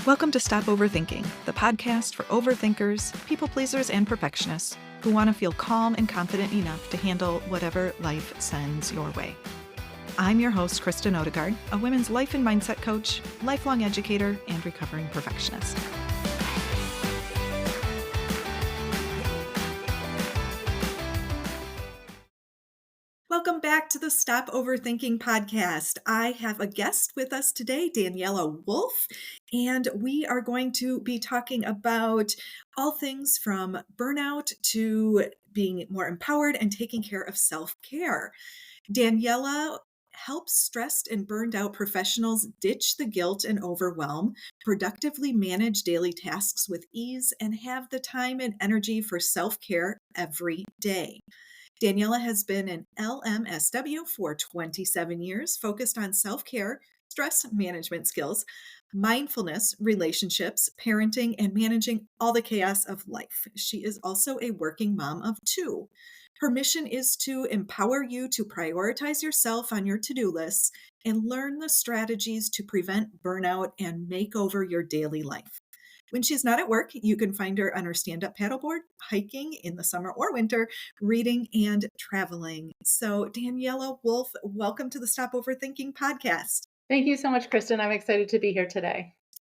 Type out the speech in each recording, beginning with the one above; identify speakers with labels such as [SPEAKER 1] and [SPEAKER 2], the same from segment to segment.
[SPEAKER 1] Welcome to Stop Overthinking, the podcast for overthinkers, people pleasers, and perfectionists who want to feel calm and confident enough to handle whatever life sends your way. I'm your host, Kristen Odegaard, a women's life and mindset coach, lifelong educator, and recovering perfectionist. Welcome back to the Stop Overthinking podcast. I have a guest with us today, Daniela Wolfe, and we are going to be talking about all things from burnout to being more empowered and taking care of self-care. Daniela helps stressed and burned out professionals ditch the guilt and overwhelm, productively manage daily tasks with ease, and have the time and energy for self-care every day. Daniela has been an LMSW for 27 years, focused on self-care, stress management skills, mindfulness, relationships, parenting, and managing all the chaos of life. She is also a working mom of two. Her mission is to empower you to prioritize yourself on your to-do lists and learn the strategies to prevent burnout and make over your daily life. When she's not at work, you can find her on her stand-up paddleboard, hiking in the summer or winter, reading and traveling. So Daniela Wolfe, welcome to the Stop Overthinking podcast.
[SPEAKER 2] Thank you so much, Kristen. I'm excited to be here today.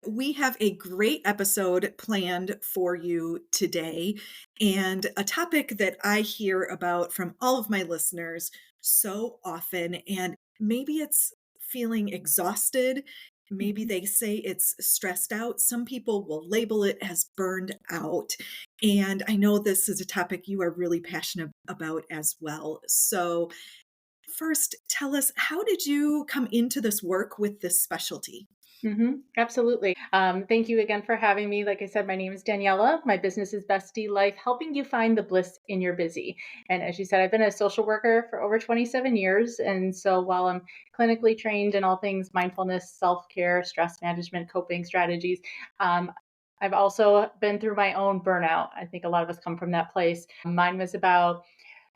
[SPEAKER 1] We have a great episode planned for you today, and a topic that I hear about from all of my listeners so often, and maybe it's feeling exhausted. Maybe they say it's stressed out. Some people will label it as burned out. And I know this is a topic you are really passionate about as well. So first, tell us, how did you come into this work with this specialty?
[SPEAKER 2] Absolutely. Thank you again for having me. Like I said, my name is Daniela. My business is Bestie Life, helping you find the bliss in your busy. And as you said, I've been a social worker for over 27 years. And so while I'm clinically trained in all things mindfulness, self-care, stress management, coping strategies, I've also been through my own burnout. I think a lot of us come from that place. Mine was about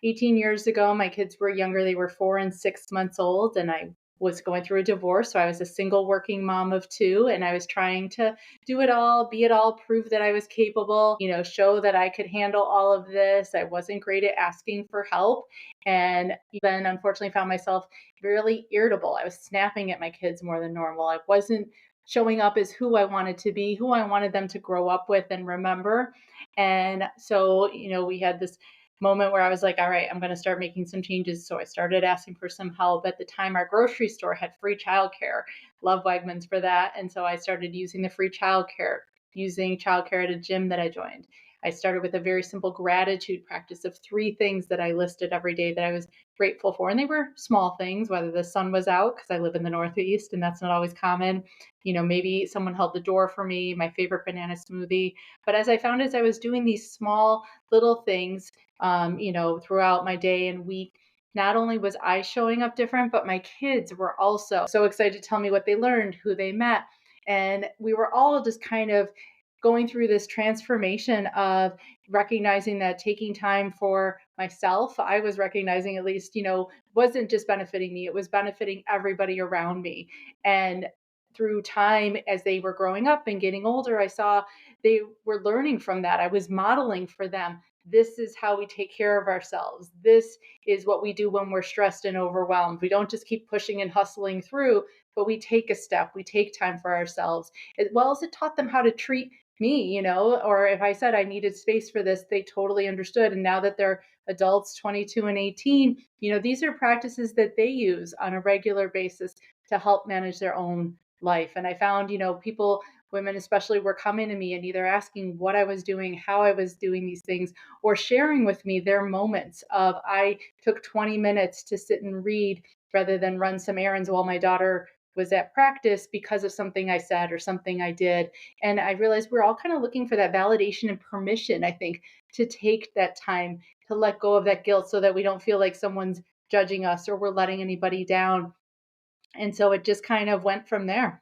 [SPEAKER 2] 18 years ago. My kids were younger. They were 4 and 6 months old, and I was going through a divorce. So I was a single working mom of two, and I was trying to do it all, be it all, prove that I was capable, show that I could handle all of this. I wasn't great at asking for help. And then unfortunately found myself really irritable. I was snapping at my kids more than normal. I wasn't showing up as who I wanted to be, who I wanted them to grow up with and remember. And so, we had this moment where I was like, all right, I'm going to start making some changes. So I started asking for some help. At the time, our grocery store had free childcare. Love Wegmans for that. And so I started using the free childcare, using childcare at a gym that I joined. I started with a very simple gratitude practice of 3 things that I listed every day that I was grateful for. And they were small things, whether the sun was out, because I live in the Northeast and that's not always common. Maybe someone held the door for me, my favorite banana smoothie. But as I was doing these small little things, throughout my day and week, not only was I showing up different, but my kids were also so excited to tell me what they learned, who they met. And we were all just kind of going through this transformation of recognizing that taking time for myself, I was recognizing at least, wasn't just benefiting me, it was benefiting everybody around me. And through time, as they were growing up and getting older, I saw they were learning from that. I was modeling for them. This is how we take care of ourselves. This is what we do when we're stressed and overwhelmed. We don't just keep pushing and hustling through, but we take a step, we take time for ourselves, as well as it taught them how to treat me, or if I said I needed space for this, they totally understood. And now that they're adults, 22 and 18, these are practices that they use on a regular basis to help manage their own life. And I found, people, women especially, were coming to me and either asking what I was doing, how I was doing these things, or sharing with me their moments of I took 20 minutes to sit and read rather than run some errands while my daughter was at practice because of something I said or something I did. And I realized we're all kind of looking for that validation and permission, I think, to take that time to let go of that guilt so that we don't feel like someone's judging us or we're letting anybody down. And so it just kind of went from there.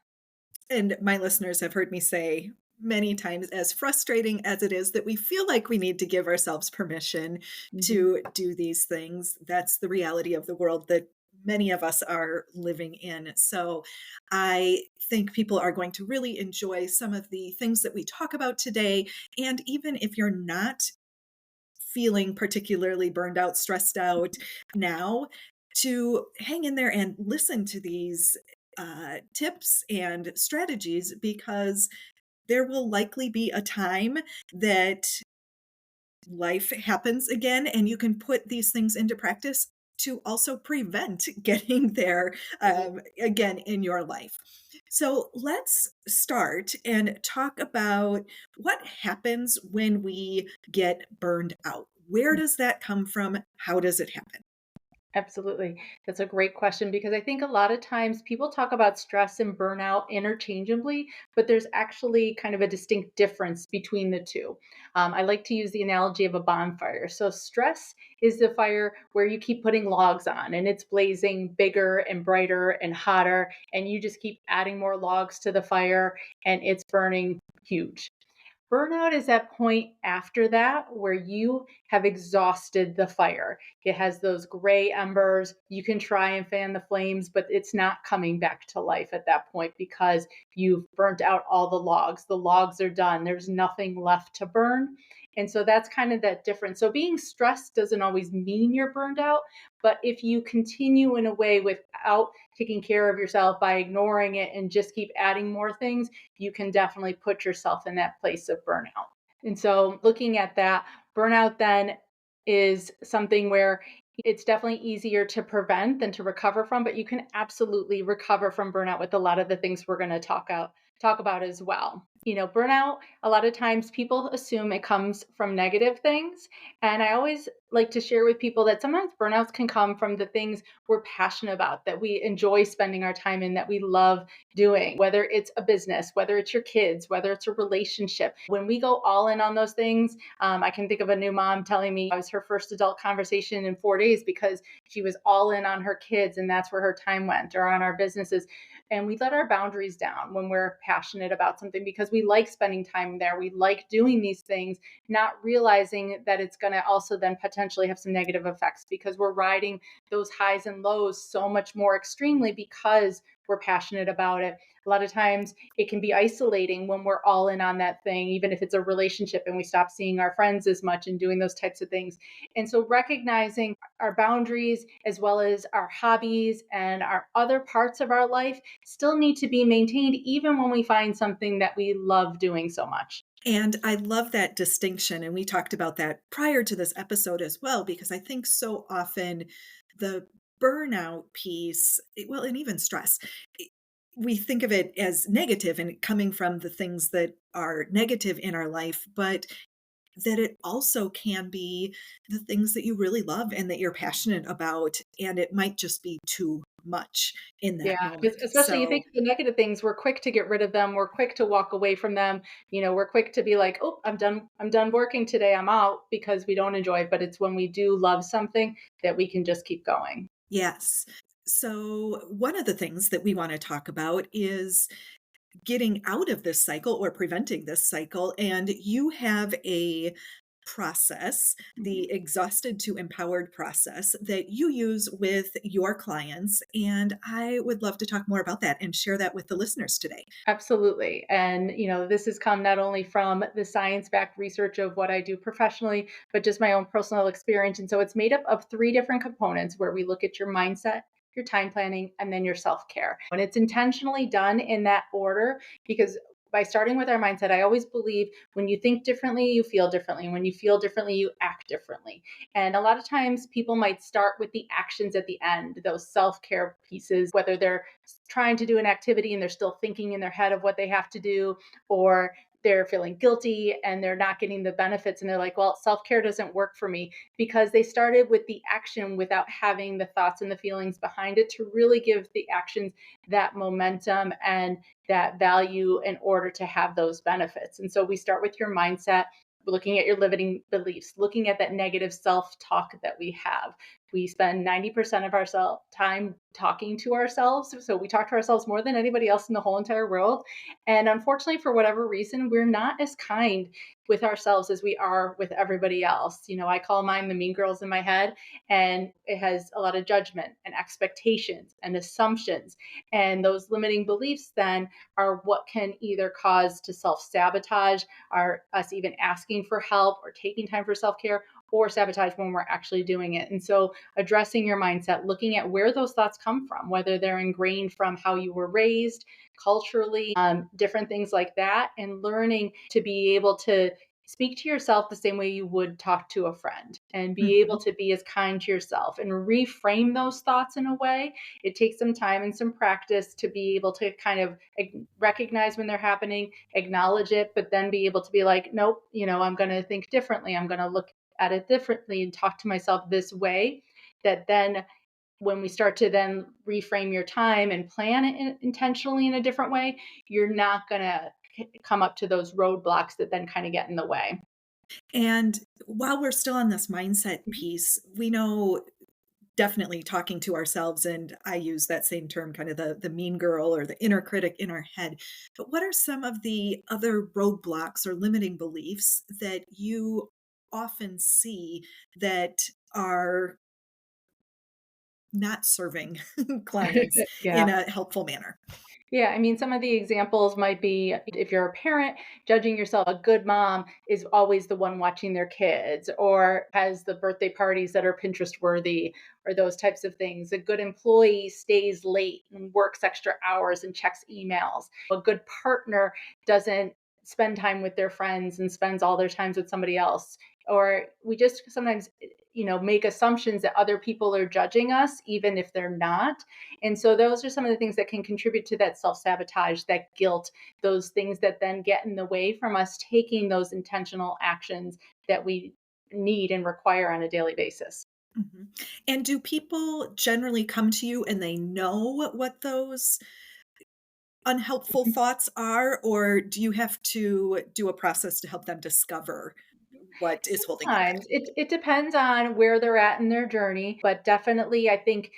[SPEAKER 1] And my listeners have heard me say many times, as frustrating as it is that we feel like we need to give ourselves permission to do these things, that's the reality of the world that many of us are living in. So I think people are going to really enjoy some of the things that we talk about today. And even if you're not feeling particularly burned out, stressed out now, to hang in there and listen to these tips and strategies, because there will likely be a time that life happens again, and you can put these things into practice to also prevent getting there again in your life. So let's start and talk about what happens when we get burned out. Where does that come from? How does it happen?
[SPEAKER 2] Absolutely. That's a great question because I think a lot of times people talk about stress and burnout interchangeably, but there's actually kind of a distinct difference between the two. I like to use the analogy of a bonfire. So, stress is the fire where you keep putting logs on and it's blazing bigger and brighter and hotter, and you just keep adding more logs to the fire and it's burning huge. Burnout is that point after that where you have exhausted the fire. It has those gray embers. You can try and fan the flames, but it's not coming back to life at that point because you've burnt out all the logs. The logs are done. There's nothing left to burn. And so that's kind of that difference. So being stressed doesn't always mean you're burned out, but if you continue in a way without taking care of yourself by ignoring it and just keep adding more things, you can definitely put yourself in that place of burnout. And so, looking at that, burnout then is something where it's definitely easier to prevent than to recover from, but you can absolutely recover from burnout with a lot of the things we're going to talk about as well. Burnout, a lot of times people assume it comes from negative things, and I always like to share with people that sometimes burnouts can come from the things we're passionate about, that we enjoy spending our time in, that we love doing, whether it's a business, whether it's your kids, whether it's a relationship. When we go all in on those things, I can think of a new mom telling me it was her first adult conversation in 4 days because she was all in on her kids and that's where her time went, or on our businesses. And we let our boundaries down when we're passionate about something because we like spending time there. We like doing these things, not realizing that it's going to also then potentially have some negative effects because we're riding those highs and lows so much more extremely because we're passionate about it. A lot of times it can be isolating when we're all in on that thing, even if it's a relationship and we stop seeing our friends as much and doing those types of things. And so recognizing our boundaries as well as our hobbies and our other parts of our life still need to be maintained, even when we find something that we love doing so much.
[SPEAKER 1] And I love that distinction. And we talked about that prior to this episode as well, because I think so often the burnout piece, well, and even stress, i- we think of it as negative and coming from the things that are negative in our life, but that it also can be the things that you really love and that you're passionate about. And it might just be too much in
[SPEAKER 2] Yeah,
[SPEAKER 1] that moment.
[SPEAKER 2] especially you
[SPEAKER 1] So,
[SPEAKER 2] think of the negative things, we're quick to get rid of them. We're quick to walk away from them. We're quick to be like, "Oh, I'm done. I'm done working today. I'm out," because we don't enjoy it. But it's when we do love something that we can just keep going.
[SPEAKER 1] yes. So, one of the things that we want to talk about is getting out of this cycle or preventing this cycle. And you have a process,
[SPEAKER 2] Mhm.
[SPEAKER 1] the exhausted to empowered process that you use with your clients. And I would love to talk more about that and share that with the listeners today.
[SPEAKER 2] Absolutely. And, this has come not only from the science backed research of what I do professionally, but just my own personal experience. And so it's made up of three different components where we look at your mindset, your time planning, and then your self care. And it's intentionally done in that order because by starting with our mindset, I always believe when you think differently, you feel differently. And when you feel differently, you act differently. And a lot of times people might start with the actions at the end, those self care pieces, whether they're trying to do an activity and they're still thinking in their head of what they have to do, or they're feeling guilty and they're not getting the benefits and they're like, well, self-care doesn't work for me because they started with the action without having the thoughts and the feelings behind it to really give the actions that momentum and that value in order to have those benefits. And so we start with your mindset, looking at your limiting beliefs, looking at that negative self talk that we have, We spend 90% of our time talking to ourselves. So we talk to ourselves more than anybody else in the whole entire world. And unfortunately, for whatever reason, we're not as kind with ourselves as we are with everybody else. I call mine the mean girls in my head, and it has a lot of judgment and expectations and assumptions. And those limiting beliefs then are what can either cause to self sabotage, are us even asking for help or taking time for self care, or sabotage when we're actually doing it. And so, addressing your mindset, looking at where those thoughts come from, whether they're ingrained from how you were raised, culturally, different things like that, and learning to be able to speak to yourself the same way you would talk to a friend, and be able
[SPEAKER 1] Mhm.
[SPEAKER 2] to be as kind to yourself and reframe those thoughts in a way. It takes some time and some practice to be able to kind of recognize when they're happening, acknowledge it, but then be able to be like, nope, I'm going to think differently. I'm going to look at it differently and talk to myself this way. That then, when we start to then reframe your time and plan it intentionally in a different way, you're not going to come up to those roadblocks that then kind of get in the way.
[SPEAKER 1] And while we're still on this mindset
[SPEAKER 2] Mhm.
[SPEAKER 1] piece, we know definitely talking to ourselves, and I use that same term, kind of the mean girl or the inner critic in our head. But what are some of the other roadblocks or limiting beliefs that you often see that are not serving clients in
[SPEAKER 2] Yeah.
[SPEAKER 1] a helpful manner?
[SPEAKER 2] Yeah, I mean, some of the examples might be if you're a parent, judging yourself. A good mom is always the one watching their kids or has the birthday parties that are Pinterest worthy or those types of things. A good employee stays late and works extra hours and checks emails. A good partner doesn't spend time with their friends and spends all their times with somebody else. Or we just sometimes make assumptions that other people are judging us even if they're not. And so those are some of the things that can contribute to that self sabotage, that guilt, those things that then get in the way from us taking those intentional actions that we need and require on a daily basis.
[SPEAKER 1] Mhm. And do people generally come to you and they know what those unhelpful thoughts are, or do you have to do a process to help them discover what is holding them back?
[SPEAKER 2] Sometimes it depends on where they're at in their journey, but definitely I think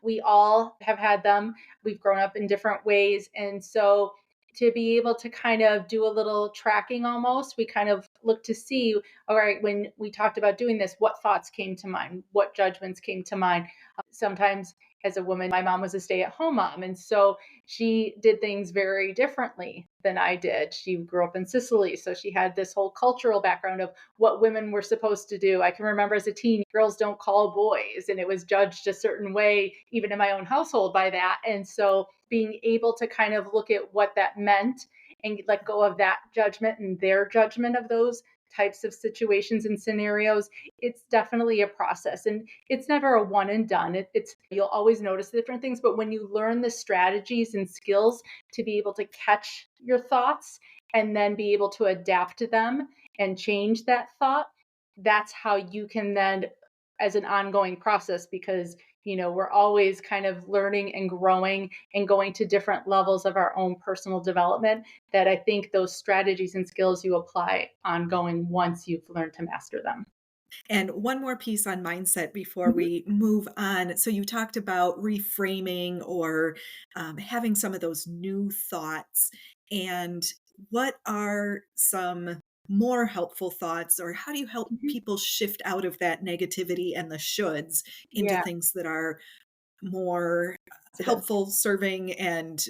[SPEAKER 2] we all have had them. We've grown up in different ways. And so to be able to kind of do a little tracking almost, we kind of look to see, all right, when we talked about doing this, what thoughts came to mind? What judgments came to mind? Sometimes as a woman, my mom was a stay at home mom. And so she did things very differently than I did. She grew up in Sicily. So she had this whole cultural background of what women were supposed to do. I can remember as a teen, girls don't call boys, and it was judged a certain way, even in my own household, by that. And so being able to kind of look at what that meant and let go of that judgment and their judgment of those types of situations and scenarios, it's definitely a process, and it's never a one and done. It's you'll always notice different things, but when you learn the strategies and skills to be able to catch your thoughts and then be able to adapt to them and change that thought, that's how you can then, as an ongoing process, because we're always kind of learning and growing and going to different levels of our own personal development, that I think those strategies and skills you apply ongoing once you've learned to master them.
[SPEAKER 1] And one more piece on mindset before
[SPEAKER 2] Mhm.
[SPEAKER 1] we move on. So you talked about reframing or having some of those new thoughts. And what are some more helpful thoughts, or how do you help
[SPEAKER 2] Mhm.
[SPEAKER 1] people shift out of that negativity and the shoulds into
[SPEAKER 2] Yeah,
[SPEAKER 1] things that are more
[SPEAKER 2] positive.
[SPEAKER 1] helpful, serving, and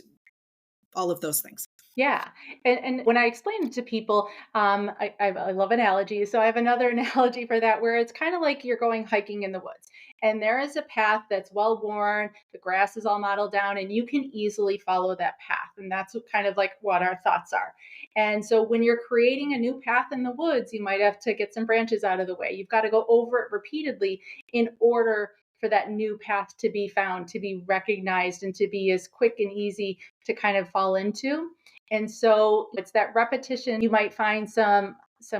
[SPEAKER 1] all of those things?
[SPEAKER 2] Yeah, and when I explain it to people, I love analogies. So I have another analogy for that, where it's kind of like you're going hiking in the woods, and there is a path that's well worn. The grass is all mottled down, and you can easily follow that path. And that's kind of like what our thoughts are. And so when you're creating a new path in the woods, you might have to get some branches out of the way. You've got to go over it repeatedly in order for that new path to be found, to be recognized, and to be as quick and easy to kind of fall into. And so it's that repetition. You might find some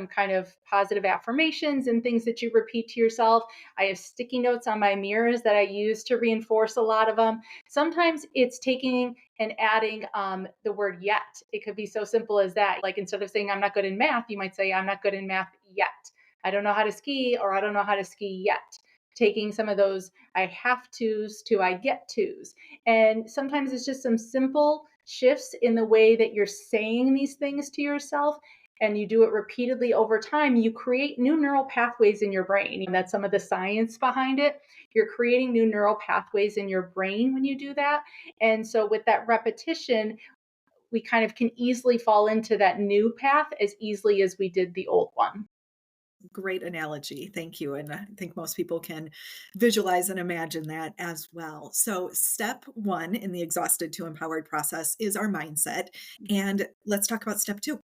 [SPEAKER 2] kind of positive affirmations and things that you repeat to yourself. I have sticky notes on my mirrors that I use to reinforce a lot of them. Sometimes it's taking and adding the word yet. It could be so simple as that. Like instead of saying I'm not good in math, you might say I'm not good in math yet. I don't know how to ski, or I don't know how to ski yet. taking some of those I have tos to I get tos. And sometimes it's just some simple shifts in the way that you're saying these things to yourself, and you do it repeatedly over time, you create new neural pathways in your brain. And that's some of the science behind it. You're creating new neural pathways in your brain when you do that. And so with that repetition, we kind of can easily fall into that new path as easily as we did the old one.
[SPEAKER 1] Great analogy. Thank you. And I think most people can visualize and imagine that as well. So, step one in the exhausted to empowered process is our mindset. And let's talk about step two.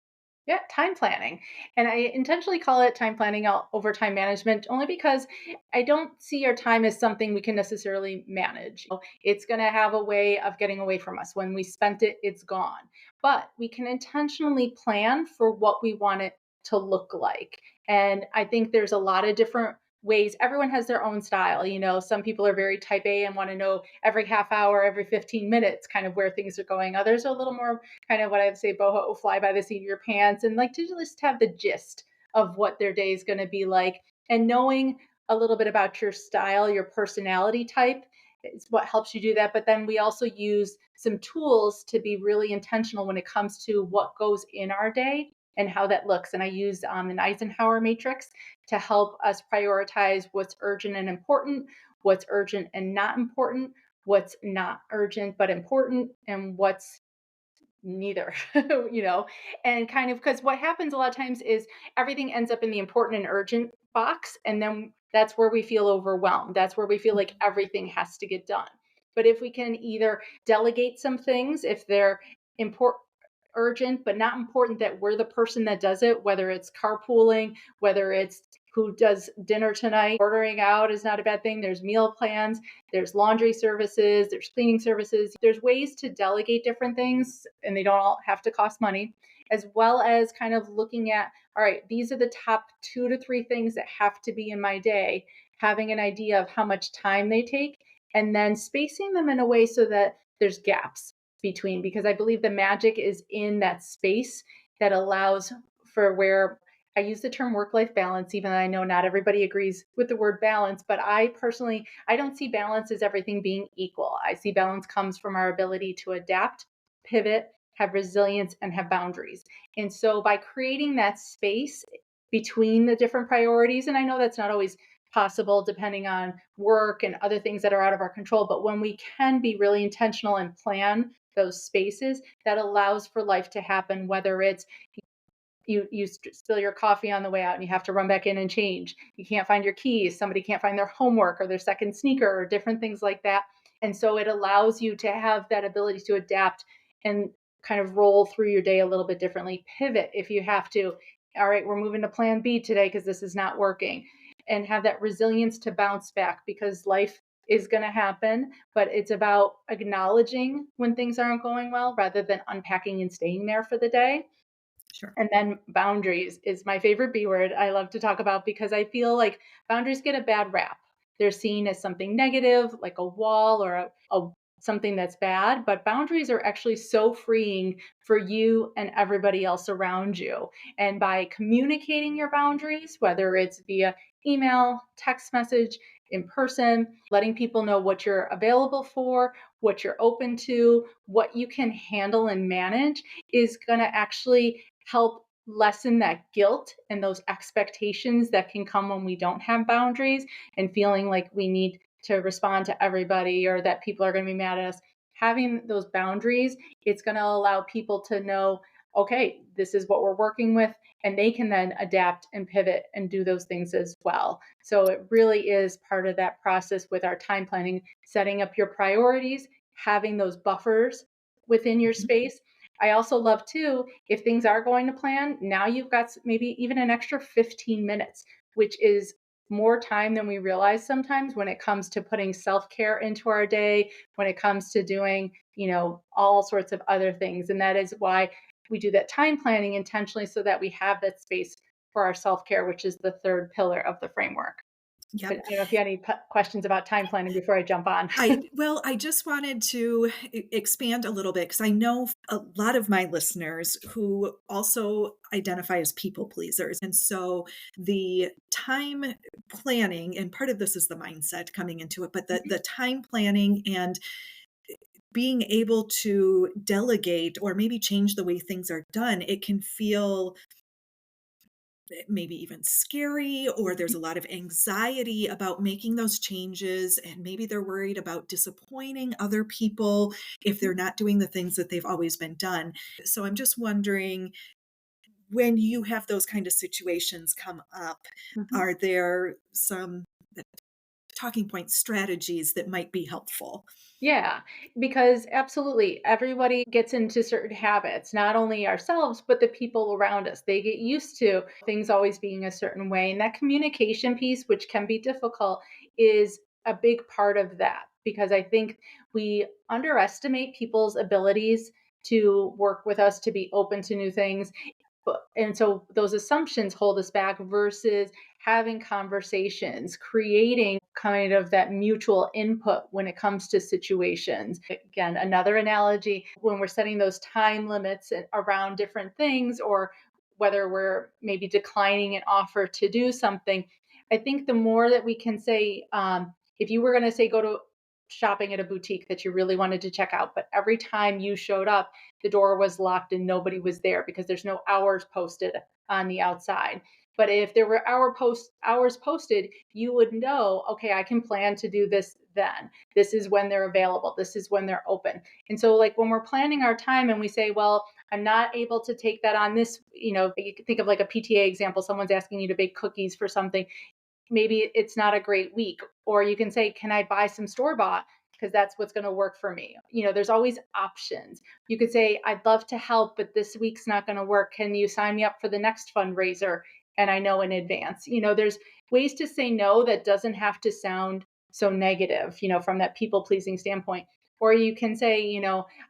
[SPEAKER 2] Yeah, time planning. And I intentionally call it time planning over time management only because I don't see our time as something we can necessarily manage. It's going to have a way of getting away from us. When we spent it, it's gone. But we can intentionally plan for what we want it to look like. And I think there's a lot of different ways. Everyone has their own style. Some people are very type A and want to know every half hour, every 15 minutes, kind of where things are going. Others are a little more kind of what I would say boho, fly by the seat of your pants, and like to just have the gist of what their day is going to be like. And knowing a little bit about your style, your personality type is what helps you do that. But then we also use some tools to be really intentional when it comes to what goes in our day and how that looks. And I use an Eisenhower matrix to help us prioritize what's urgent and important, what's urgent and not important, what's not urgent but important, and what's neither. And kind of because what happens a lot of times is everything ends up in the important and urgent box, and then that's where we feel overwhelmed, that's where we feel like everything has to get done. But if we can either delegate some things, if they're important, urgent but not important, that we're the person that does it, whether it's carpooling, whether it's who does dinner tonight. Ordering out is not a bad thing. There's meal plans, there's laundry services, there's cleaning services. There's ways to delegate different things, and they don't all have to cost money, as well as kind of looking at, all right, these are the top 2 to 3 things that have to be in my day, having an idea of how much time they take, and then spacing them in a way so that there's gaps between, because I believe the magic is in that space that allows for where I use the term work life balance, even though I know not everybody agrees with the word balance. But I personally, I don't see balance as everything being equal. I see balance comes from our ability to adapt, pivot, have resilience, and have boundaries. And so by creating that space between the different priorities, and I know that's not always possible depending on work and other things that are out of our control, but when we can be really intentional and plan those spaces, that allows for life to happen, whether it's you spill your coffee on the way out and you have to run back in and change. You can't find your keys. Somebody can't find their homework or their second sneaker or different things like that. And so it allows you to have that ability to adapt and kind of roll through your day a little bit differently, pivot if you have to. All right, we're moving to plan B today because this is not working, and have that resilience to bounce back, because life is going to happen, but it's about acknowledging when things aren't going well rather than unpacking and staying there for the day.
[SPEAKER 1] Sure.
[SPEAKER 2] And then boundaries is my favorite B word I love to talk about, because I feel like boundaries get a bad rap. They're seen as something negative, like a wall or something that's bad, but boundaries are actually so freeing for you and everybody else around you. And by communicating your boundaries, whether it's via email, text message, in person, letting people know what you're available for, what you're open to, what you can handle and manage, is going to actually help lessen that guilt and those expectations that can come when we don't have boundaries and feeling like we need to respond to everybody or that people are going to be mad at us. Having those boundaries, it's going to allow people to know, okay, this is what we're working with, and they can then adapt and pivot and do those things as well. So it really is part of that process with our time planning, setting up your priorities, having those buffers within your
[SPEAKER 1] Mhm.
[SPEAKER 2] space. I also love too, if things are going to plan, now you've got maybe even an extra 15 minutes, which is more time than we realize sometimes when it comes to putting self-care into our day, when it comes to doing, all sorts of other things. And that is why we do that time planning intentionally, so that we have that space for our self-care, which is the third pillar of the framework. But
[SPEAKER 1] Yep.
[SPEAKER 2] I don't know if you have any questions about time planning before I jump on.
[SPEAKER 1] I just wanted to expand a little bit because I know a lot of my listeners who also identify as people pleasers. And so the time planning, and part of this is the mindset coming into it, but the time planning and being able to delegate or maybe change the way things are done, it can feel maybe even scary, or there's a lot of anxiety about making those changes, and maybe they're worried about disappointing other people if they're not doing the things that they've always been done. So I'm just wondering, when you have those kind of situations come up,
[SPEAKER 2] Mhm.
[SPEAKER 1] are there some talking point strategies that might be helpful?
[SPEAKER 2] Yeah, because absolutely everybody gets into certain habits, not only ourselves, but the people around us. They get used to things always being a certain way. And that communication piece, which can be difficult, is a big part of that because I think we underestimate people's abilities to work with us, to be open to new things. And so those assumptions hold us back versus having conversations, creating kind of that mutual input when it comes to situations. Again, another analogy when we're setting those time limits around different things, or whether we're maybe declining an offer to do something, I think the more that we can say, if you were going to say go to shopping at a boutique that you really wanted to check out, but every time you showed up, the door was locked and nobody was there because there's no hours posted on the outside. But if there were hours posted, you would know, okay, I can plan to do this then. This is when they're available. This is when they're open. And so like when we're planning our time and we say, well, I'm not able to take that on this, you can think of like a PTA example, someone's asking you to bake cookies for something, maybe it's not a great week. Or you can say, can I buy some store bought? Because that's what's going to work for me. There's always options. You could say, I'd love to help, but this week's not going to work. Can you sign me up for the next fundraiser? And I know in advance. There's ways to say no that doesn't have to sound so negative, from that people pleasing standpoint. Or you can say,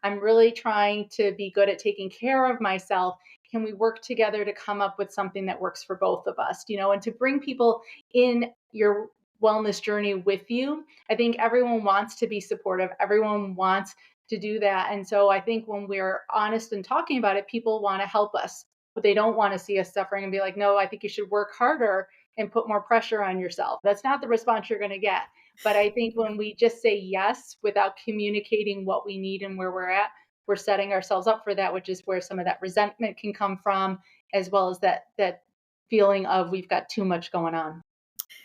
[SPEAKER 2] I'm really trying to be good at taking care of myself. Can we work together to come up with something that works for both of us? And to bring people in your wellness journey with you. I think everyone wants to be supportive. Everyone wants to do that. And so I think when we're honest and talking about it, people want to help us, but they don't want to see us suffering and be like, no, I think you should work harder and put more pressure on yourself. That's not the response you're going to get. But I think when we just say yes without communicating what we need and where we're at, we're setting ourselves up for that, which is where some of that resentment can come from, as well as that feeling of we've got too much going on.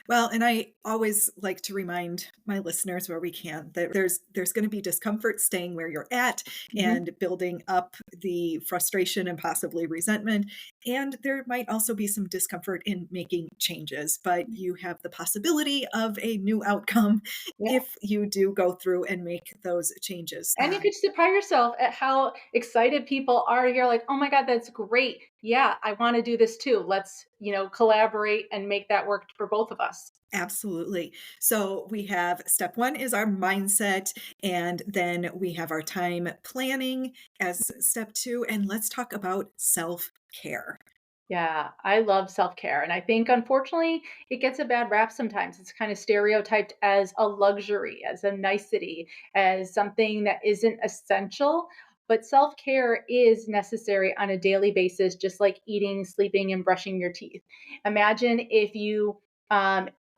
[SPEAKER 1] Well, and I always like to remind my listeners where we can that there's going to be discomfort staying where you're at
[SPEAKER 2] Mhm.
[SPEAKER 1] and building up the frustration and possibly resentment. And there might also be some discomfort in making changes, but you have the possibility of a new outcome
[SPEAKER 2] Yeah.
[SPEAKER 1] if you do go through and make those changes.
[SPEAKER 2] And you could surprise yourself at how excited people are. You're like, oh my God, that's great. Yeah, I want to do this too. Let's, collaborate and make that work for both of us.
[SPEAKER 1] Absolutely. So we have step one is our mindset, and then we have our time planning as step two. And let's talk about self care.
[SPEAKER 2] Yeah, I love self care. And I think, unfortunately, it gets a bad rap sometimes. It's kind of stereotyped as a luxury, as a nicety, as something that isn't essential. But self care is necessary on a daily basis, just like eating, sleeping, and brushing your teeth. Imagine if you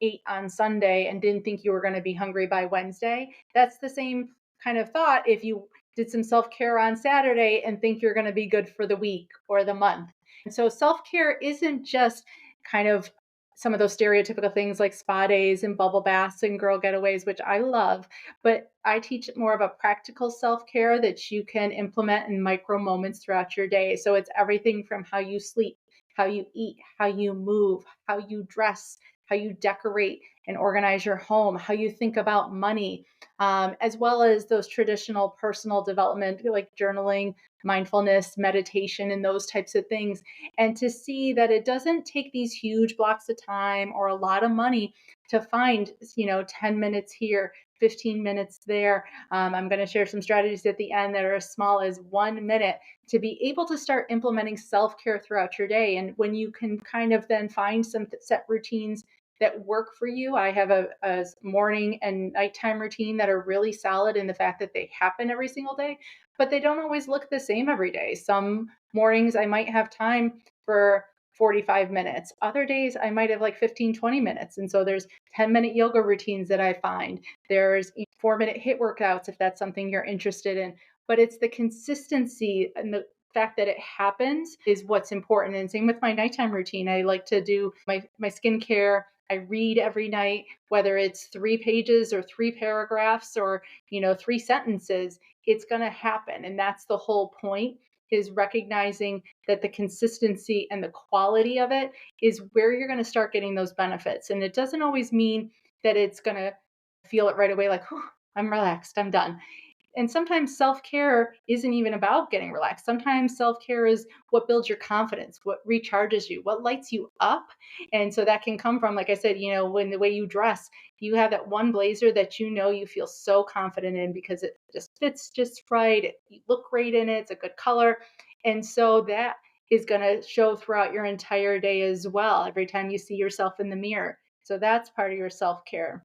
[SPEAKER 2] ate on Sunday and didn't think you were going to be hungry by Wednesday. That's the same kind of thought if you did some self care on Saturday and think you're going to be good for the week or the month. And so self care isn't just kind of some of those stereotypical things like spa days and bubble baths and girl getaways, which I love, but I teach more of a practical self care that you can implement in micro moments throughout your day. So it's everything from how you sleep, how you eat, how you move, how you dress, how you decorate and organize your home, how you think about money, as well as those traditional personal development like journaling, mindfulness, meditation, and those types of things. And to see that it doesn't take these huge blocks of time or a lot of money to find, 10 minutes here, 15 minutes there. I'm going to share some strategies at the end that are as small as 1 minute to be able to start implementing self care throughout your day. And when you can kind of then find some set routines that work for you. I have a morning and nighttime routine that are really solid in the fact that they happen every single day, but they don't always look the same every day. Some mornings I might have time for 45 minutes. Other days I might have like 15, 20 minutes. And so there's 10-minute yoga routines that I find. There's 4-minute hit workouts if that's something you're interested in. But it's the consistency and the fact that it happens is what's important. And same with my nighttime routine. I like to do my skincare. I read every night, whether it's 3 pages or 3 paragraphs or, 3 sentences, it's going to happen. And that's the whole point, is recognizing that the consistency and the quality of it is where you're going to start getting those benefits. And it doesn't always mean that it's going to feel it right away, like, "Whew, I'm relaxed, I'm done." And sometimes self-care isn't even about getting relaxed. Sometimes self-care is what builds your confidence, what recharges you, what lights you up. And so that can come from, like I said, when the way you dress, you have that one blazer that you feel so confident in because it just fits just right. You look great in it. It's a good color. And so that is going to show throughout your entire day as well, every time you see yourself in the mirror. So that's part of your self-care.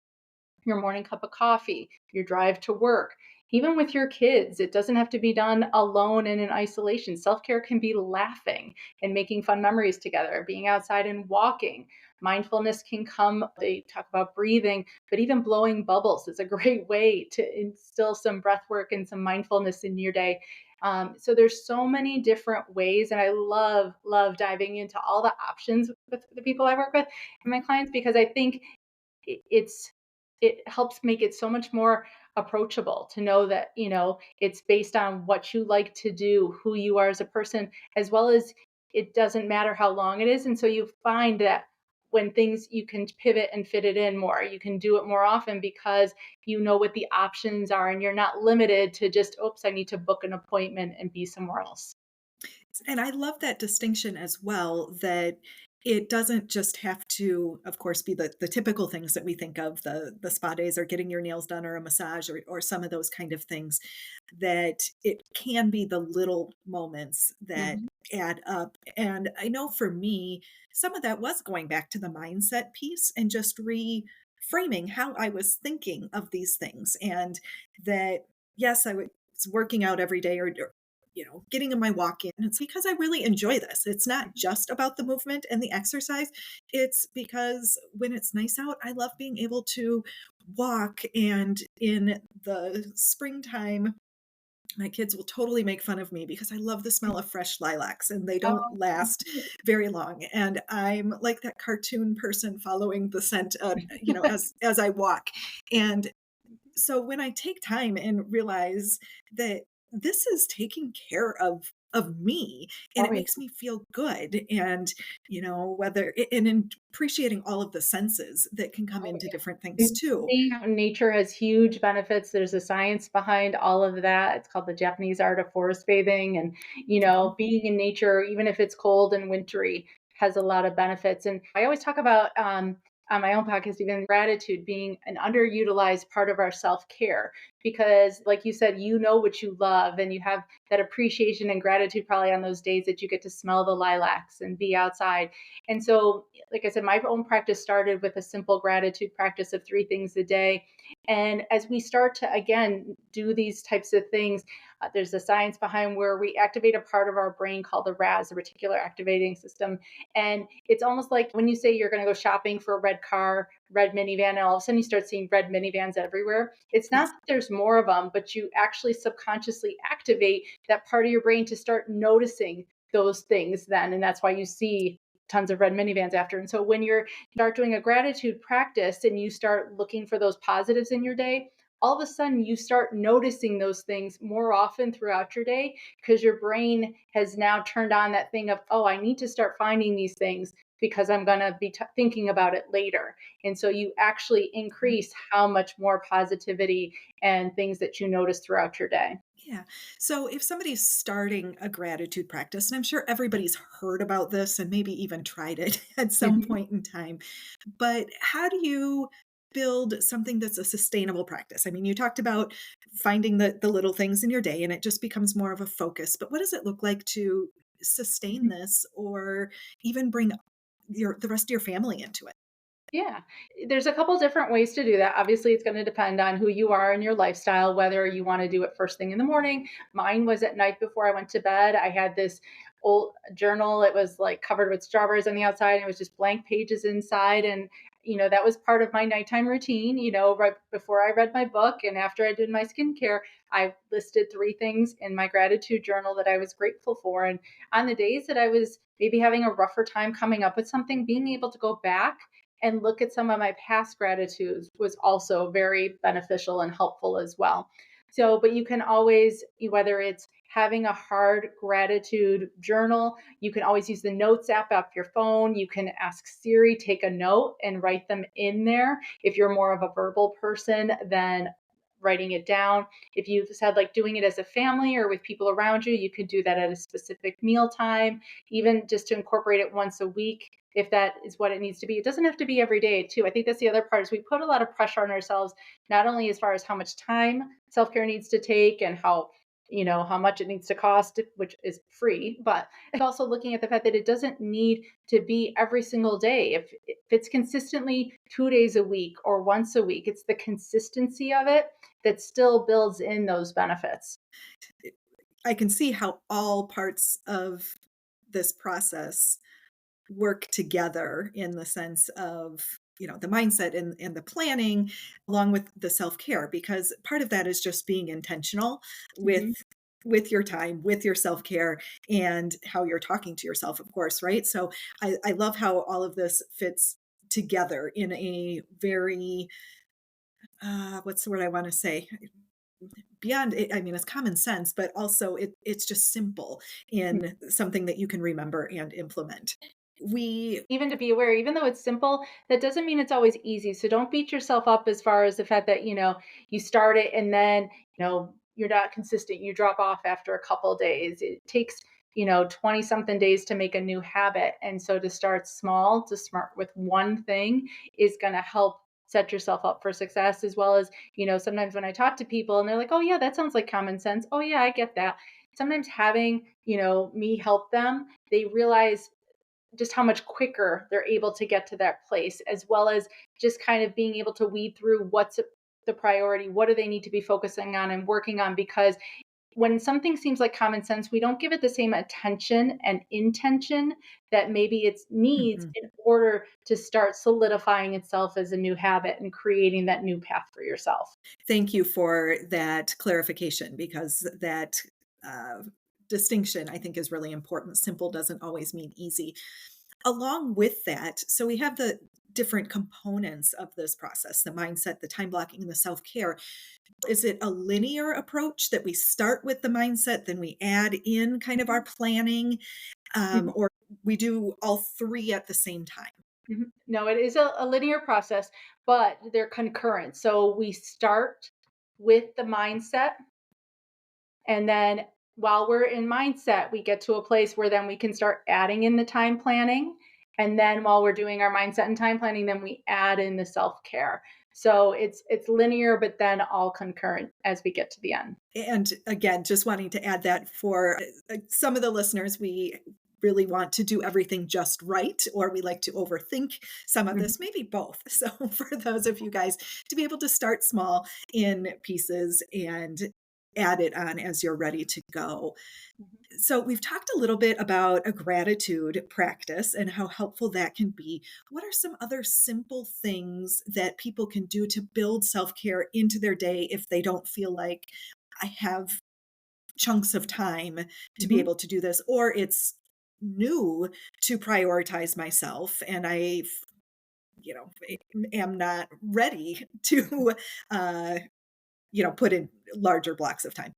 [SPEAKER 2] Your morning cup of coffee, your drive to work. Even with your kids, it doesn't have to be done alone and in isolation. Self care can be laughing and making fun memories together, being outside and walking. Mindfulness can come, they talk about breathing, but even blowing bubbles is a great way to instill some breath work and some mindfulness in your day. So there's so many different ways, and I love diving into all the options with the people I work with and my clients, because I think it's it helps make it so much more approachable to know that it's based on what you like to do, who you are as a person, as well as it doesn't matter how long it is. And so you find that when things, you can pivot and fit it in more, you can do it more often because you know what the options are, and you're not limited to just, oops, I need to book an appointment and be somewhere else.
[SPEAKER 1] And I love that distinction as well, that it doesn't just have to, of course, be the typical things that we think of, the spa days or getting your nails done or a massage or some of those kind of things, that it can be the little moments that
[SPEAKER 2] Mhm.
[SPEAKER 1] add up. And I know for me, some of that was going back to the mindset piece and just reframing how I was thinking of these things. And that, yes, I was working out every day or getting in my walk in. It's because I really enjoy this. It's not just about the movement and the exercise. It's because when it's nice out, I love being able to walk. And in the springtime, my kids will totally make fun of me because I love the smell of fresh lilacs and they don't
[SPEAKER 2] Oh,
[SPEAKER 1] last very long. And I'm like that cartoon person following the scent, as I walk. And so when I take time and realize that this is taking care of me and
[SPEAKER 2] oh
[SPEAKER 1] it
[SPEAKER 2] yeah.
[SPEAKER 1] makes me feel good, and whether and in appreciating all of the senses that can come
[SPEAKER 2] Oh,
[SPEAKER 1] into different things
[SPEAKER 2] and
[SPEAKER 1] too.
[SPEAKER 2] seeing how nature has huge benefits. There's a science behind all of that. It's called the Japanese art of forest bathing. And,
[SPEAKER 1] Mhm.
[SPEAKER 2] being in nature, even if it's cold and wintry, has a lot of benefits. And I always talk about on my own podcast, even gratitude being an underutilized part of our self care. Because, like you said, you know what you love, and you have that appreciation and gratitude probably on those days that you get to smell the lilacs and be outside. And so, like I said, my own practice started with a simple gratitude practice of 3 things a day. And as we start to, again, do these types of things, there's a science behind where we activate a part of our brain called the RAS, the reticular activating system. And it's almost like when you say you're going to go shopping for a red car, red minivan, and all of a sudden you start seeing red minivans everywhere. It's not
[SPEAKER 1] Yes.
[SPEAKER 2] that there's more of them, but you actually subconsciously activate that part of your brain to start noticing those things then. And that's why you see tons of red minivans after. And so when you start doing a gratitude practice and you start looking for those positives in your day, all of a sudden you start noticing those things more often throughout your day because your brain has now turned on that thing of, oh, I need to start finding these things because I'm going to be thinking about it later. And so you actually increase how much more positivity and things that you notice throughout your day.
[SPEAKER 1] Yeah. So if somebody's starting a gratitude practice, and I'm sure everybody's heard about this and maybe even tried it at some
[SPEAKER 2] Mhm.
[SPEAKER 1] point in time, but how do you build something that's a sustainable practice? I mean, you talked about finding the little things in your day and it just becomes more of a focus, but what does it look like to sustain
[SPEAKER 2] Mhm.
[SPEAKER 1] this or even bring the rest of your family into it?
[SPEAKER 2] Yeah, there's a couple different ways to do that. Obviously, it's going to depend on who you are and your lifestyle, whether you want to do it first thing in the morning. Mine was at night before I went to bed. I had this old journal. It was like covered with strawberries on the outside, and it was just blank pages inside. And, that was part of my nighttime routine. Right before I read my book and after I did my skincare, I listed 3 things in my gratitude journal that I was grateful for. And on the days that I was maybe having a rougher time coming up with something, being able to go back and look at some of my past gratitudes was also very beneficial and helpful as well. So, but you can always, whether it's having a hard gratitude journal, you can always use the notes app off your phone. You can ask Siri, take a note and write them in there. If you're more of a verbal person, then writing it down. If you said like doing it as a family or with people around you, you could do that at a specific meal time, even just to incorporate it once a week if that is what it needs to be. It doesn't have to be every day, too. I think that's the other part is we put a lot of pressure on ourselves, not only as far as how much time self-care needs to take and how much it needs to cost, which is free, but also looking at the fact that it doesn't need to be every single day. If it's consistently 2 days a week or once a week, it's the consistency of it that still builds in those benefits.
[SPEAKER 1] I can see how all parts of this process work together in the sense of the mindset and the planning along with the self-care, because part of that is just being intentional with
[SPEAKER 2] Mhm.
[SPEAKER 1] your time, with your self-care, and how you're talking to yourself, of course, right? So I love how all of this fits together in a very what's the word I want to say, beyond it. I mean, it's common sense, but also it's just simple in something that you can remember and implement. We
[SPEAKER 2] Even to be aware, even though it's simple, that doesn't mean it's always easy. So don't beat yourself up as far as the fact that, you start it and then, you're not consistent. You drop off after a couple days. It takes, 20 something days to make a new habit. And so to start small, to start with one thing is going to help set yourself up for success, as well as, sometimes when I talk to people and they're like, oh, yeah, that sounds like common sense. Oh, yeah, I get that. Sometimes having, me help them, they realize just how much quicker they're able to get to that place, as well as just kind of being able to weed through what's the priority, what do they need to be focusing on and working on. Because when something seems like common sense, we don't give it the same attention and intention that maybe it needs
[SPEAKER 1] Mhm.
[SPEAKER 2] in order to start solidifying itself as a new habit and creating that new path for yourself.
[SPEAKER 1] Thank you for that clarification, because that uh, distinction I think is really important. Simple doesn't always mean easy. Along with that, so we have the different components of this process, the mindset, the time blocking, and the self care. Is it a linear approach that we start with the mindset, then we add in kind of our planning,
[SPEAKER 2] Mhm.
[SPEAKER 1] or we do all three at the same time?
[SPEAKER 2] Mhm. No, it is a linear process, but they're concurrent. So we start with the mindset. And then while we're in mindset, we get to a place where then we can start adding in the time planning. And then while we're doing our mindset and time planning, then we add in the self-care. So it's linear, but then all concurrent as we get to the end.
[SPEAKER 1] And again, just wanting to add that for some of the listeners, we really want to do everything just right, or we like to overthink some of
[SPEAKER 2] Mhm,
[SPEAKER 1] this, maybe both. So, for those of you guys to be able to start small in pieces and add it on as you're ready to go.
[SPEAKER 2] mhm,
[SPEAKER 1] So, we've talked a little bit about a gratitude practice and how helpful that can be. What are some other simple things that people can do to build self care into their day if they don't feel like I have chunks of time to be
[SPEAKER 2] mhm.
[SPEAKER 1] able to do this, or it's new to prioritize myself and you know, am not ready to, uh, put in larger blocks of time?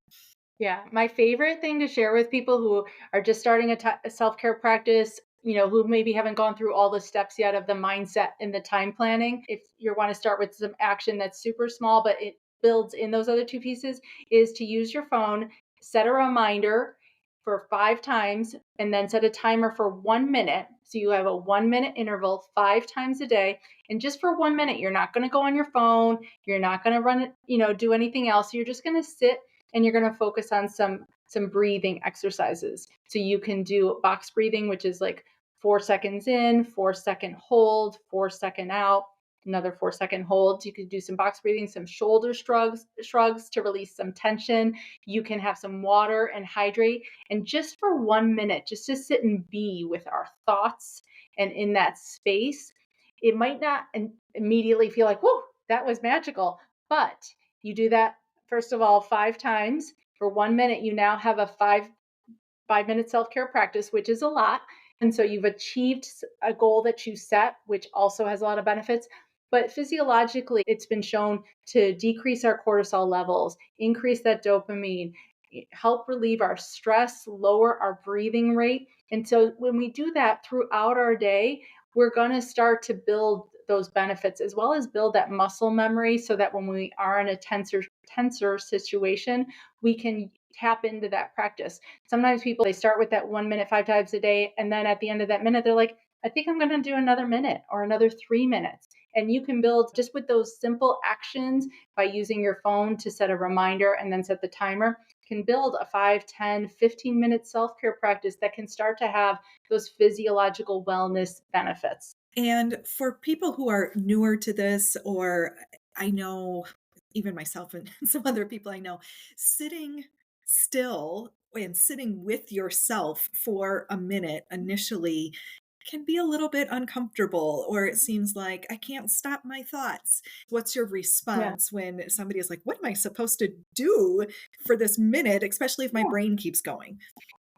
[SPEAKER 2] Yeah, my favorite thing to share with people who are just starting a self-care practice, who maybe haven't gone through all the steps yet of the mindset and the time planning. If you want to start with some action that's super small, but it builds in those other two pieces, is to use your phone, set a reminder for 5 times, and then set a timer for 1 minute. So you have a 1 minute interval 5 times a day. And just for 1 minute, you're not going to go on your phone. You're not going to run it, do anything else. You're just going to sit and you're going to focus on some breathing exercises. So you can do box breathing, which is like 4 seconds in, 4 second hold, 4 second out, another 4 second hold. You could do some box breathing, some shoulder shrugs to release some tension. You can have some water and hydrate. And just for 1 minute, just to sit and be with our thoughts and in that space, it might not immediately feel like, whoa, that was magical. But you do that, first of all, 5 times. For 1 minute, you now have a 5 minute self care practice, which is a lot. And so you've achieved a goal that you set, which also has a lot of benefits. But physiologically, it's been shown to decrease our cortisol levels, increase that dopamine, help relieve our stress, lower our breathing rate. And so when we do that throughout our day, we're going to start to build those benefits as well as build that muscle memory so that when we are in a tenser situation, we can tap into that practice. Sometimes people, they start with that 1 minute 5 times a day, and then at the end of that minute they're like, I think I'm going to do another minute or another 3 minutes. And you can build just with those simple actions by using your phone to set a reminder and then set the timer, can build a 5, 10, 15-minute self-care practice that can start to have those physiological wellness benefits.
[SPEAKER 1] And for people who are newer to this, or I know even myself and some other people I know, sitting still and sitting with yourself for a minute initially can be a little bit uncomfortable, or it seems like I can't stop my thoughts. What's your
[SPEAKER 2] Yeah.
[SPEAKER 1] response when somebody is like, what am I supposed to do for this minute, especially if my
[SPEAKER 2] Yeah.
[SPEAKER 1] brain keeps going?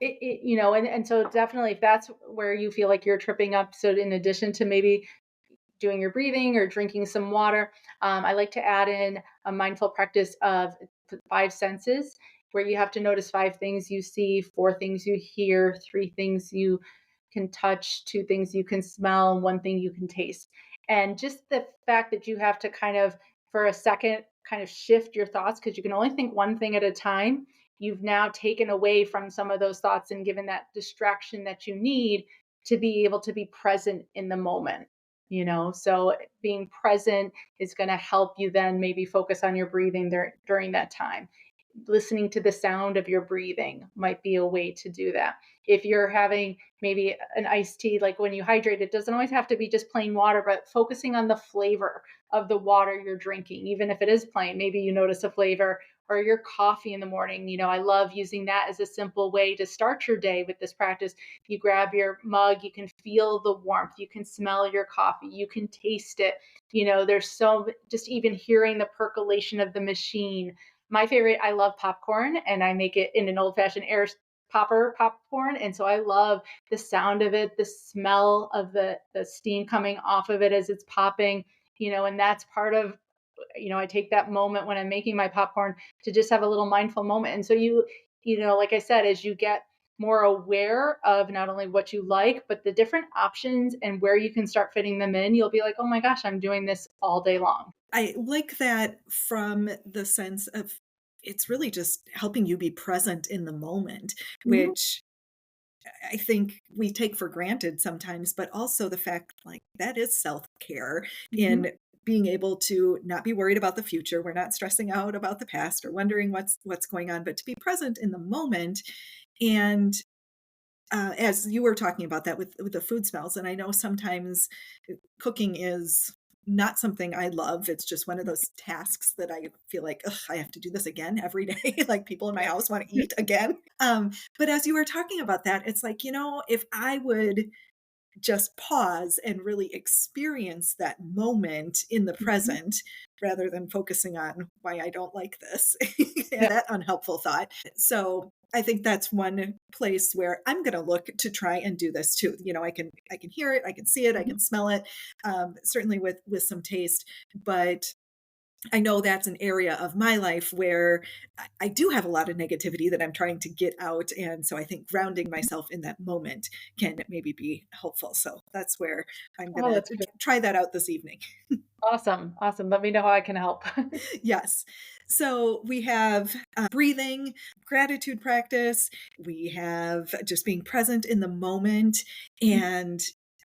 [SPEAKER 2] And so definitely if that's where you feel like you're tripping up, so in addition to maybe doing your breathing or drinking some water, I like to add in a mindful practice of 5 senses, where you have to notice 5 things you see, 4 things you hear, 3 things you can touch, 2 things you can smell, and 1 thing you can taste. And just the fact that you have to kind of, for a second, kind of shift your thoughts because you can only think one thing at a time. You've now taken away from some of those thoughts and given that distraction that you need to be able to be present in the moment. So being present is going to help you then maybe focus on your breathing there during that time. Listening to the sound of your breathing might be a way to do that. If you're having maybe an iced tea, like when you hydrate, it doesn't always have to be just plain water, but focusing on the flavor of the water you're drinking, even if it is plain, maybe you notice a flavor, or your coffee in the morning. I love using that as a simple way to start your day with this practice. You grab your mug, you can feel the warmth, you can smell your coffee, you can taste it. There's so, just even hearing the percolation of the machine. My favorite, I love popcorn, and I make it in an old fashioned air popper popcorn. And so I love the sound of it, the smell of the steam coming off of it as it's popping. And that's part of, I take that moment when I'm making my popcorn to just have a little mindful moment. And so like I said, as you get more aware of not only what you like, but the different options and where you can start fitting them in, you'll be like, oh my gosh, I'm doing this all day long.
[SPEAKER 1] I like that from the sense of it's really just helping you be present in the moment,
[SPEAKER 2] Mhm.
[SPEAKER 1] which I think we take for granted sometimes, but also the fact like that is self-care
[SPEAKER 2] Mhm.
[SPEAKER 1] in being able to not be worried about the future. We're not stressing out about the past or wondering what's going on, but to be present in the moment. And as you were talking about that with the food smells, and I know sometimes cooking is not something I love. It's just one of those tasks that I feel like, ugh, I have to do this again every day. Like people in my house want to eat again. But as you were talking about that, it's like, if I would just pause and really experience that moment in the
[SPEAKER 2] Mhm.
[SPEAKER 1] present rather than focusing on why I don't like this
[SPEAKER 2] Yeah.
[SPEAKER 1] and that unhelpful thought. So I think that's one place where I'm going to look to try and do this too. I can hear it, I can see it, I
[SPEAKER 2] Mhm.
[SPEAKER 1] can smell it, certainly with some taste, but I know that's an area of my life where I do have a lot of negativity that I'm trying to get out. And so I think grounding myself in that moment can maybe be helpful. So that's where I'm going
[SPEAKER 2] Oh,
[SPEAKER 1] to
[SPEAKER 2] that's good.
[SPEAKER 1] try that out this evening.
[SPEAKER 2] Awesome. Awesome. Let me know how I can help.
[SPEAKER 1] Yes. So we have breathing, gratitude practice, we have just being present in the moment. And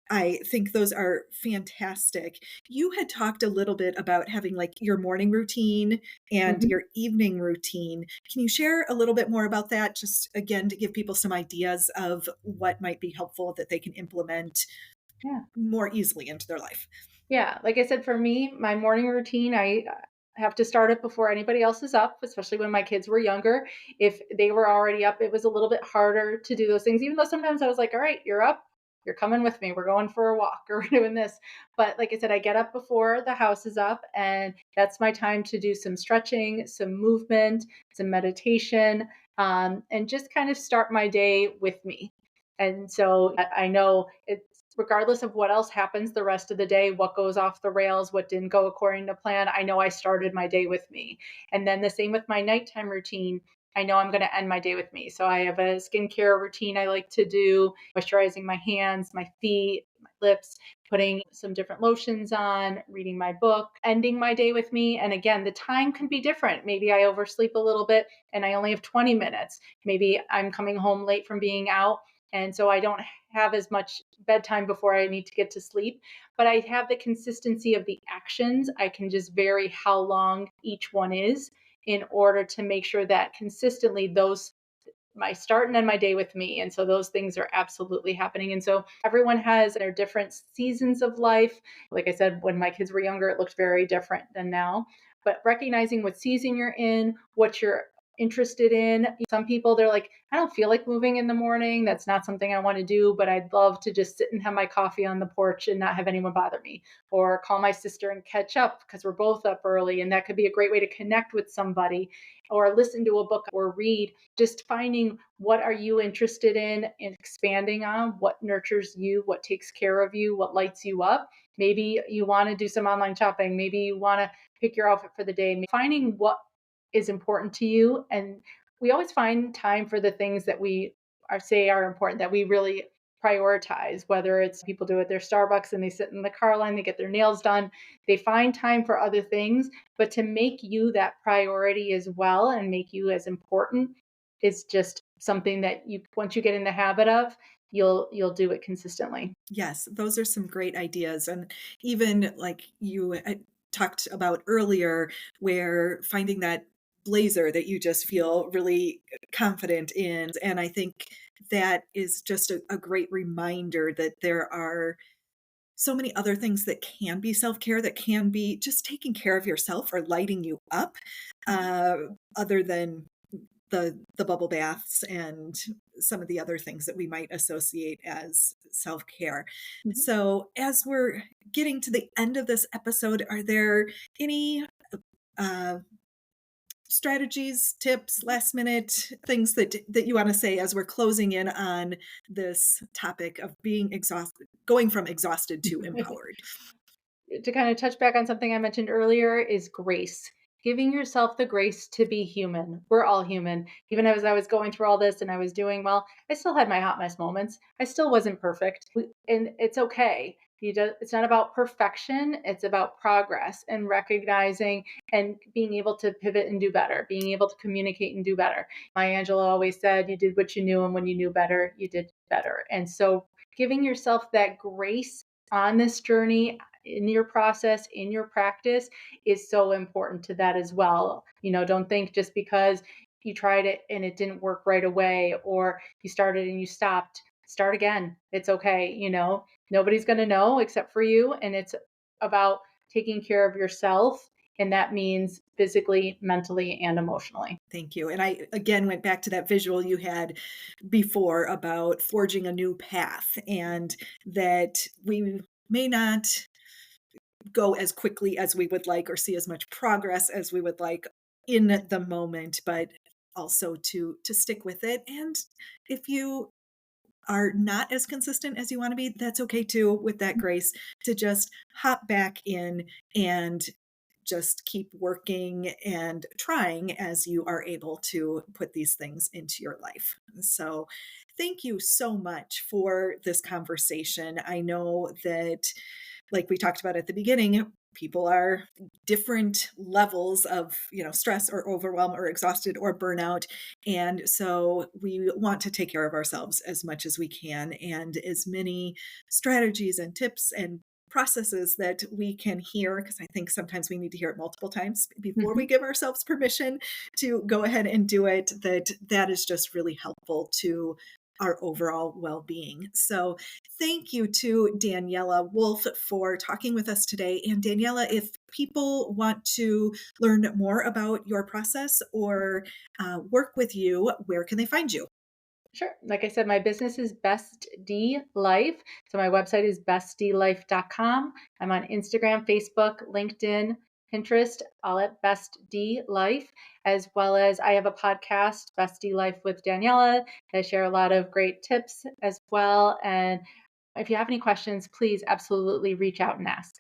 [SPEAKER 1] I think those are fantastic. You had talked a little bit about having like your morning routine and
[SPEAKER 2] Mhm.
[SPEAKER 1] your evening routine. Can you share a little bit more about that? Just again, to give people some ideas of what might be helpful that they can implement
[SPEAKER 2] Yeah.
[SPEAKER 1] more easily into their life.
[SPEAKER 2] Yeah, like I said, for me, my morning routine, I have to start it before anybody else is up, especially when my kids were younger. If they were already up, it was a little bit harder to do those things, even though sometimes I was like, all right, you're up. You're coming with me. We're going for a walk or we're doing this. But like I said, I get up before the house is up, and that's my time to do some stretching, some movement, some meditation, and just kind of start my day with me. And so I know it's regardless of what else happens the rest of the day, what goes off the rails, what didn't go according to plan, I know I started my day with me. And then the same with my nighttime routine. I know I'm going to end my day with me. So I have a skincare routine I like to do, moisturizing my hands, my feet, my lips, putting some different lotions on, reading my book, ending my day with me. And again, the time can be different. Maybe I oversleep a little bit and I only have 20 minutes. Maybe I'm coming home late from being out, and so I don't have as much bedtime before I need to get to sleep, but I have the consistency of the actions. I can just vary how long each one is in order to make sure that consistently those my start and end my day with me. And so those things are absolutely happening. And so everyone has their different seasons of life. Like I said, when my kids were younger, it looked very different than now. But recognizing what season you're in, what you're interested in. Some people, they're like, I don't feel like moving in the morning. That's not something I want to do, but I'd love to just sit and have my coffee on the porch and not have anyone bother me, or call my sister and catch up because we're both up early. And that could be a great way to connect with somebody, or listen to a book or read. Just finding what are you interested in and expanding on what nurtures you, what takes care of you, what lights you up. Maybe you want to do some online shopping. Maybe you want to pick your outfit for the day. Finding what is important to you. And we always find time for the things that we say are important, that we really prioritize, whether it's people do at their Starbucks and they sit in the car line, they get their nails done, they find time for other things. But to make you that priority as well and make you as important is just something that you, once you get in the habit of, you'll do it consistently.
[SPEAKER 1] Yes, those are some great ideas. And even like you talked about earlier, where finding that blazer that you just feel really confident in. And I think that is just a great reminder that there are so many other things that can be self-care, that can be just taking care of yourself or lighting you up,
[SPEAKER 2] Mhm.
[SPEAKER 1] uh, other than the bubble baths and some of the other things that we might associate as self-care.
[SPEAKER 2] Mhm.
[SPEAKER 1] So, as we're getting to the end of this episode, are there any uh, strategies, tips, last minute things that you want to say as we're closing in on this topic of being exhausted, going from exhausted to empowered?
[SPEAKER 2] To kind of touch back on something I mentioned earlier is grace. Giving yourself the grace to be human. We're all human. Even as I was going through all this and I was doing well, I still had my hot mess moments. I still wasn't perfect. And it's okay. It's not about perfection, it's about progress and recognizing and being able to pivot and do better, being able to communicate and do better. Maya Angelou always said, you did what you knew, and when you knew better, you did better. And so giving yourself that grace on this journey, in your process, in your practice, is so important to that as well. Don't think just because you tried it and it didn't work right away, or you started and you stopped, start again. It's okay. Nobody's going to know except for you. And it's about taking care of yourself. And that means physically, mentally, and emotionally.
[SPEAKER 1] Thank you. And I again went back to that visual you had before about forging a new path, and that we may not go as quickly as we would like or see as much progress as we would like in the moment, but also to stick with it. And if you are not as consistent as you want to be, that's okay too, with that grace, to just hop back in and just keep working and trying as you are able to put these things into your life. So, thank you so much for this conversation. I know that, like we talked about at the beginning, people are different levels of, stress or overwhelm or exhausted or burnout. And so we want to take care of ourselves as much as we can, and as many strategies and tips and processes that we can hear, because I think sometimes we need to hear it multiple times before we
[SPEAKER 2] Mhm.
[SPEAKER 1] give ourselves permission to go ahead and do it, that is just really helpful to our overall well-being. So thank you to Daniela Wolfe for talking with us today. And Daniela, if people want to learn more about your process or work with you, where can they find you?
[SPEAKER 2] Sure. Like I said, my business is Best D Life. So my website is bestdlife.com. I'm on Instagram, Facebook, LinkedIn, Pinterest, all at Best D Life, as well as I have a podcast, Best D Life with Daniela. I share a lot of great tips as well. And if you have any questions, please absolutely reach out and ask.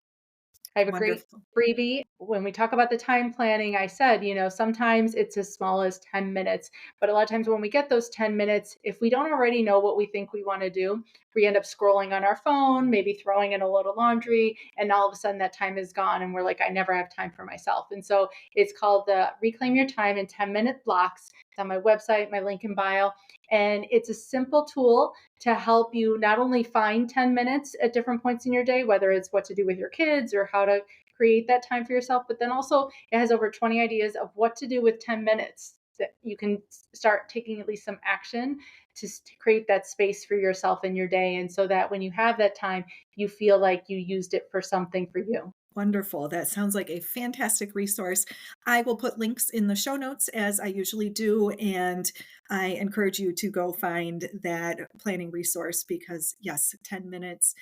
[SPEAKER 2] I have a great
[SPEAKER 1] Wonderful.
[SPEAKER 2] freebie. When we talk about the time planning, I said, sometimes it's as small as 10 minutes. But a lot of times when we get those 10 minutes, if we don't already know what we think we want to do, we end up scrolling on our phone, maybe throwing in a load of laundry, and all of a sudden that time is gone. And we're like, I never have time for myself. And so it's called the Reclaim Your Time in 10-minute blocks. It's on my website, my link in bio. And it's a simple tool to help you not only find 10 minutes at different points in your day, whether it's what to do with your kids or how to create that time for yourself, but then also it has over 20 ideas of what to do with 10 minutes that you can start taking at least some action to create that space for yourself in your day. And so that when you have that time, you feel like you used it for something for you.
[SPEAKER 1] Wonderful. That sounds like a fantastic resource. I will put links in the show notes as I usually do, and I encourage you to go find that planning resource because, yes, 10 minutes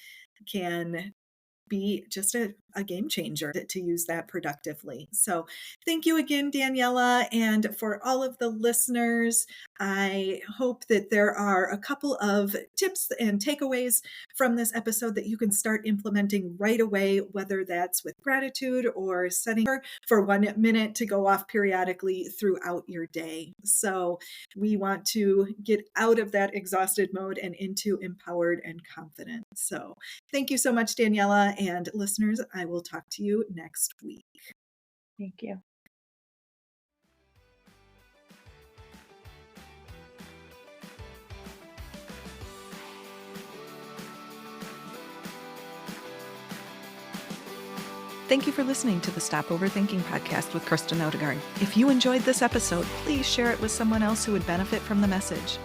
[SPEAKER 1] can be just a game changer to use that productively. So thank you again, Daniela. And for all of the listeners, I hope that there are a couple of tips and takeaways from this episode that you can start implementing right away, whether that's with gratitude or setting for 1 minute to go off periodically throughout your day. So we want to get out of that exhausted mode and into empowered and confident. So thank you so much, Daniela, and listeners, I will talk to you next week.
[SPEAKER 2] Thank you.
[SPEAKER 3] Thank you for listening to the Stop Overthinking podcast with Kristen Odegaard. If you enjoyed this episode, please share it with someone else who would benefit from the message.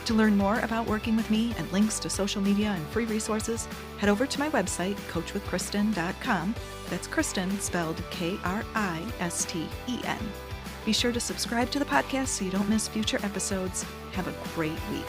[SPEAKER 3] To learn more about working with me and links to social media and free resources, head over to my website, coachwithkristen.com. That's Kristen spelled Kristen. Be sure to subscribe to the podcast so you don't miss future episodes. Have a great week.